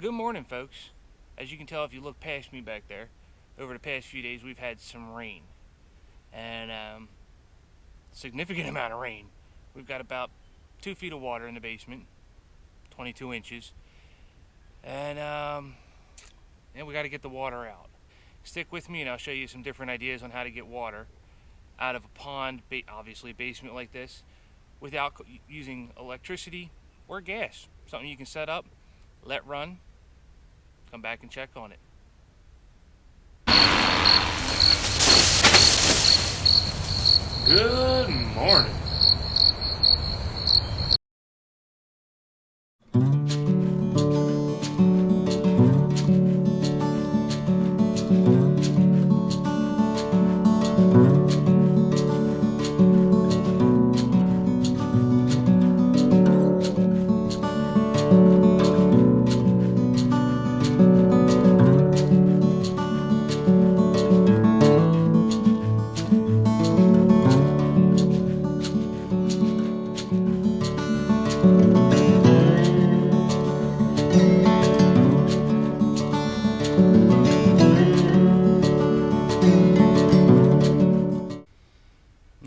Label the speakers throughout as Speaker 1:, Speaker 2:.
Speaker 1: Good morning, folks. As you can tell if you look past me back there, over the past few days we've had some rain, and significant amount of rain. We've got about 2 feet of water in the basement, 22 inches, and we got to get the water out. Stick with me and I'll show you some different ideas on how to get water out of a pond, obviously a basement like this, without using electricity or gas. Something you can set up, let run, come back and check on it. Good morning.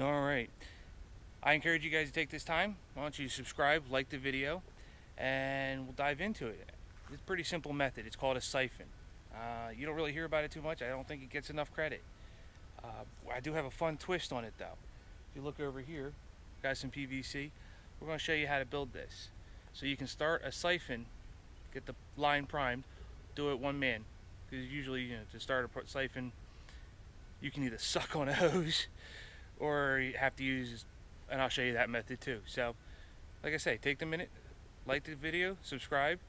Speaker 1: Alright, I encourage you guys to take this time. Why don't you subscribe, like the video, and we'll dive into it. It's a pretty simple method. It's called a siphon. You don't really hear about it too much. I don't think it gets enough credit. I do have a fun twist on it though. If you look over here, got some PVC. We're going to show you how to build this. So you can start a siphon, get the line primed, do it one man. Because usually, to start a siphon, you can either suck on a hose or you have to use, and I'll show you that method too. So, like I say, take the minute, like the video, subscribe,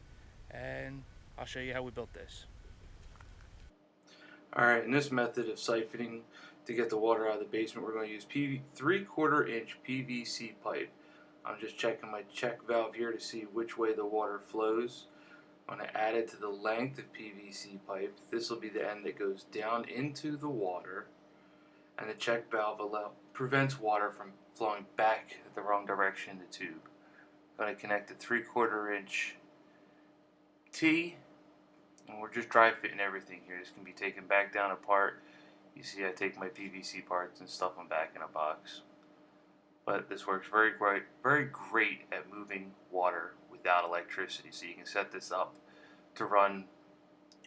Speaker 1: and I'll show you how we built this. Alright, in this method of siphoning to get the water out of the basement, we're going to use 3/4 inch PVC pipe. I'm just checking my check valve here to see which way the water flows. I'm going to add it to the length of PVC pipe. This will be the end that goes down into the water, and the check valve prevents water from flowing back the wrong direction in the tube. I'm going to connect a 3/4 inch T, and we're just dry fitting everything here. This can be taken back down apart. You see I take my PVC parts and stuff them back in a box. But this works very great at moving water without electricity. So you can set this up to run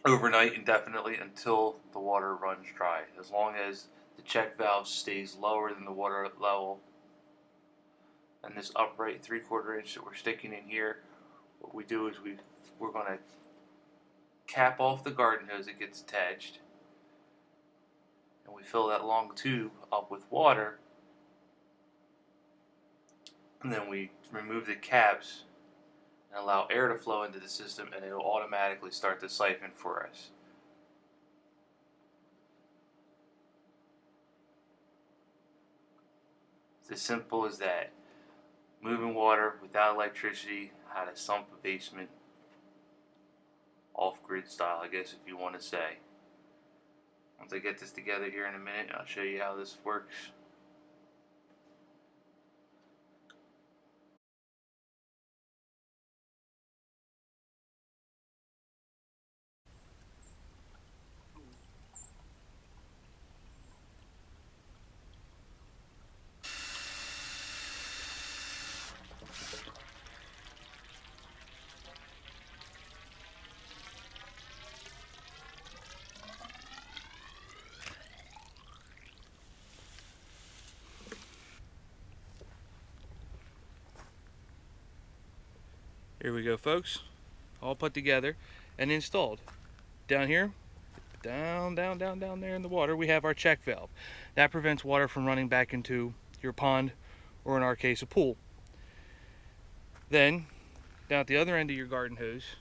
Speaker 1: overnight indefinitely until the water runs dry. As long as the check valve stays lower than the water level. And this upright 3/4 inch that we're sticking in here, what we do is we're going to cap off the garden hose that gets attached, and we fill that long tube up with water, and then we remove the caps and allow air to flow into the system, and it'll automatically start the siphon for us. It's as simple as that. Moving water without electricity, how to sump a basement off-grid style, I guess, if you want to say. Once I get this together here in a minute, I'll show you how this works. Here we go, folks, all put together and installed. Down here, down there in the water, we have our check valve. That prevents water from running back into your pond, or in our case, a pool. Then, down at the other end of your garden hose,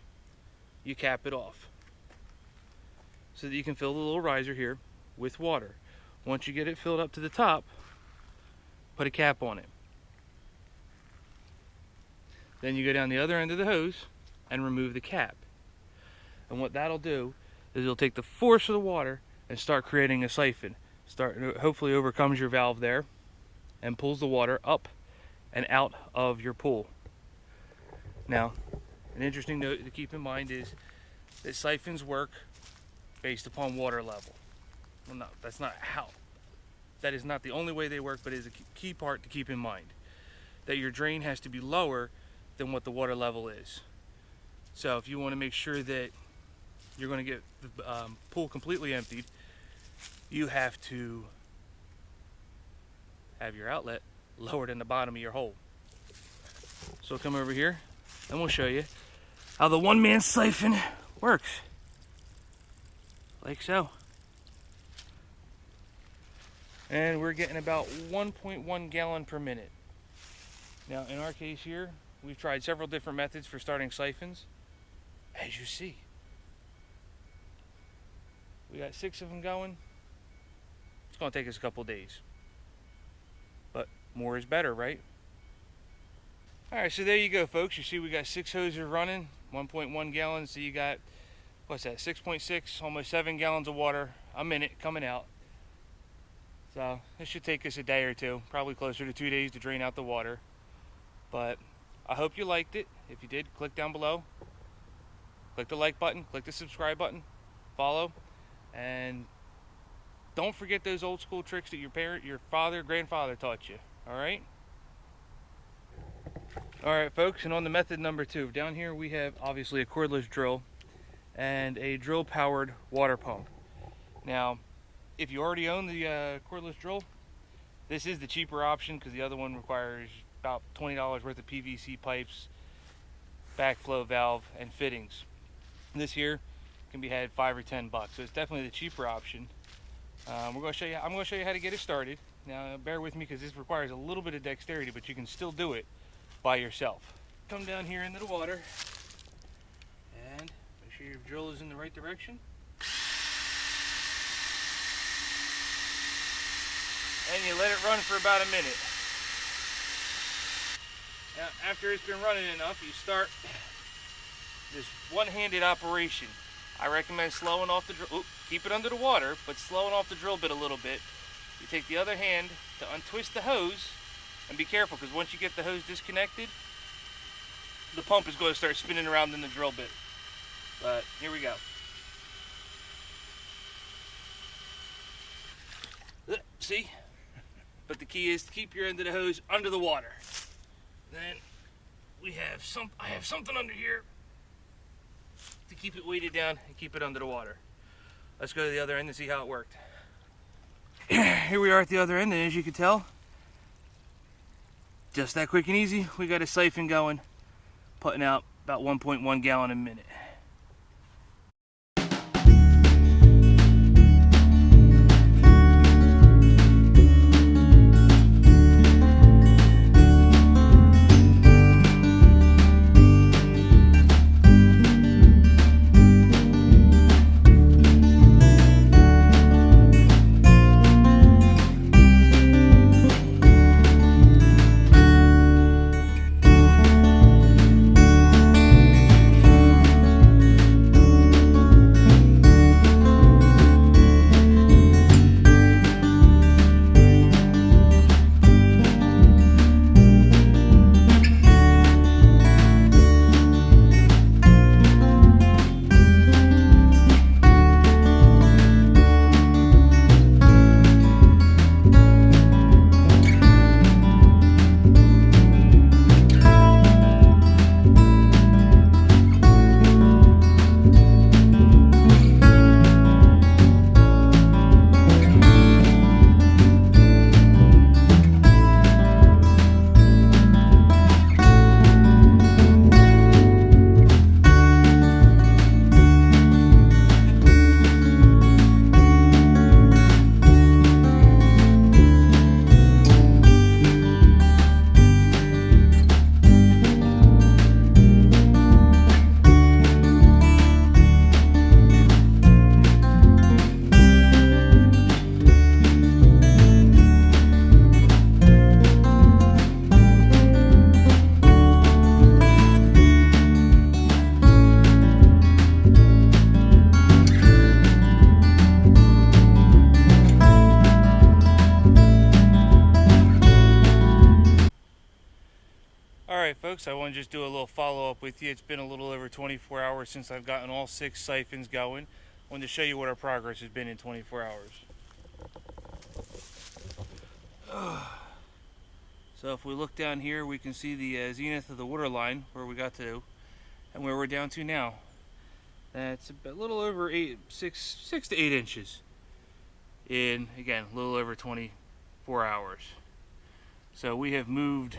Speaker 1: you cap it off so that you can fill the little riser here with water. Once you get it filled up to the top, put a cap on it. Then you go down the other end of the hose and remove the cap. And what that'll do is it'll take the force of the water and start creating a siphon. Hopefully overcomes your valve there and pulls the water up and out of your pool. Now, an interesting note to keep in mind is
Speaker 2: that siphons work based upon water level. Well, no, that's not how. That is not the only way they work, but it is a key part to keep in mind. That your drain has to be lower than what the water level is. So if you want to make sure that you're going to get the pool completely emptied, you have to have your outlet lower than the bottom of your hole. So come over here and we'll show you how the one-man siphon works. Like so. And we're getting about 1.1 gallon per minute. Now in our case here, we've tried several different methods for starting siphons. As you see, we got 6 of them going. It's going to take us a couple days, but more is better, right? Alright, so there you go, folks. You see we got 6 hoses running, 1.1 gallons, so you got, what's that, 6.6, almost 7 gallons of water a minute coming out. So this should take us a day or two, probably closer to 2 days to drain out the water. But I hope you liked it. If you did, click down below. Click the like button, click the subscribe button, follow, and don't forget those old school tricks that your father, grandfather taught you. Alright? Alright folks, and on the method number 2, down here we have obviously a cordless drill and a drill powered water pump. Now, if you already own the cordless drill, this is the cheaper option because the other one requires about $20 worth of PVC pipes, backflow valve, and fittings. This here can be had $5 or $10, so it's definitely the cheaper option. I'm going to show you how to get it started. Now bear with me because this requires a little bit of dexterity, but you can still do it by yourself. Come down here into the water and make sure your drill is in the right direction. And you let it run for about a minute. Now after it's been running enough, you start this one-handed operation. I recommend slowing off the drill. Keep it under the water, but slowing off the drill bit a little bit. You take the other hand to untwist the hose, and be careful because once you get the hose disconnected, the pump is going to start spinning around in the drill bit. But here we go. See? But the key is to keep your end of the hose under the water. Then I have something under here to keep it weighted down and keep it under the water. Let's go to the other end and see how it worked. Here we are at the other end, and as you can tell, just that quick and easy, we got a siphon going, putting out about 1.1 gallon a minute. folks, I want to just do a little follow-up with you. It's been a little over 24 hours since I've gotten all 6 siphons going. I wanted to show you what our progress has been in 24 hours. So if we look down here, we can see the zenith of the water line, where we got to, and where we're down to now. That's a little over 6 to 8 inches in, again, a little over 24 hours. So we have moved,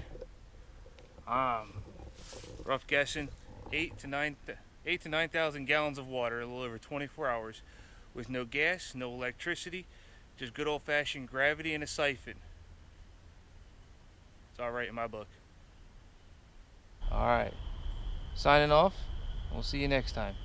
Speaker 2: rough guessing, 8 to 9,000 gallons of water in a little over 24 hours with no gas, no electricity, just good old-fashioned gravity and a siphon. It's all right in my book. All right, signing off. We'll see you next time.